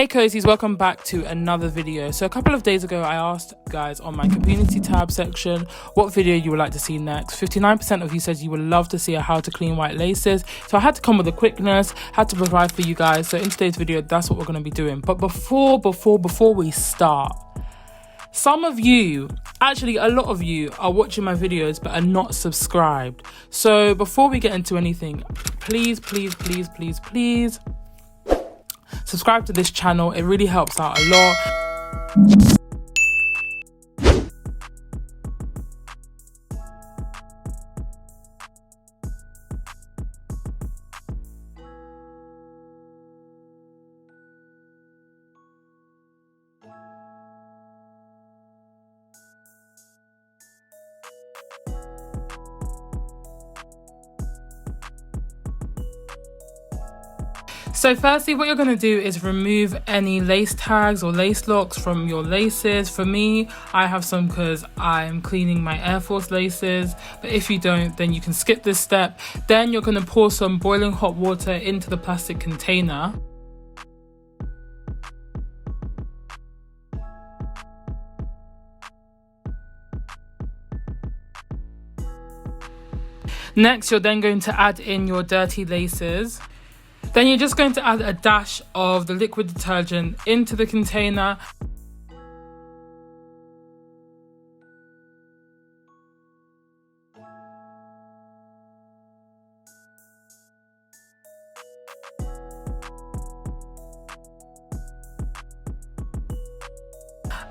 Hey cozies, welcome back to another video. So a couple of days ago I asked guys on my community tab section what video you would like to see next. 59% of you said you would love to see a how to clean white laces, so I had to come with a quickness, had to provide for you guys. So in today's video that's what we're going to be doing. But before we start, some of you, actually a lot of you, are watching my videos but are not subscribed. So before we get into anything, please subscribe to this channel. It really helps out a lot. So firstly, what you're going to do is remove any lace tags or lace locks from your laces. For me, I have some because I'm cleaning my Air Force laces, but if you don't, then you can skip this step. Then you're going to pour some boiling hot water into the plastic container. Next, you're then going to add in your dirty laces. Then you're just going to add a dash of the liquid detergent into the container.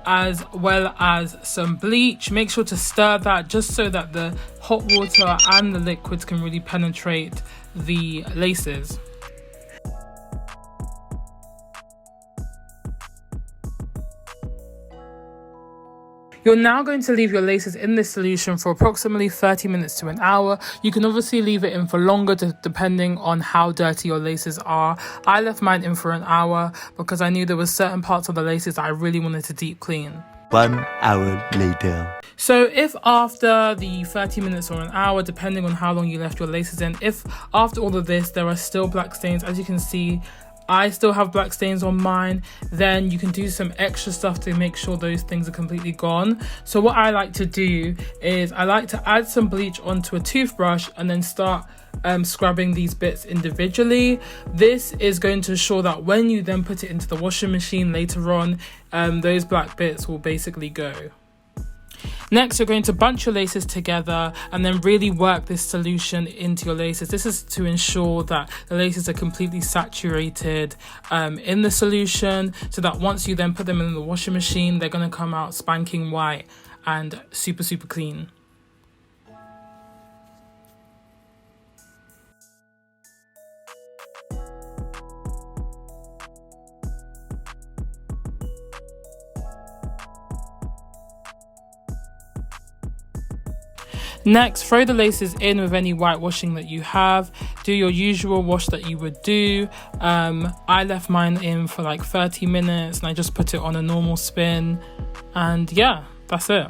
As well as some bleach. Make sure to stir that just so that the hot water and the liquids can really penetrate the laces. You're now going to leave your laces in this solution for approximately 30 minutes to an hour. You can obviously leave it in for longer depending on how dirty your laces are. I left mine in for an hour because I knew there were certain parts of the laces that I really wanted to deep clean. 1 hour later. So if after the 30 minutes or an hour, depending on how long you left your laces in, if after all of this there are still black stains, as you can see, I still have black stains on mine, then you can do some extra stuff to make sure those things are completely gone. So what I like to do is I like to add some bleach onto a toothbrush and then start scrubbing these bits individually. This is going to ensure that when you then put it into the washing machine later on, those black bits will basically go. Next, you're going to bunch your laces together and then really work this solution into your laces. This is to ensure that the laces are completely saturated in the solution, so that once you then put them in the washing machine, they're going to come out spanking white and super clean. Next, throw the laces in with any whitewashing that you have. Do your usual wash that you would do. I left mine in for like 30 minutes and I just put it on a normal spin. And yeah, that's it.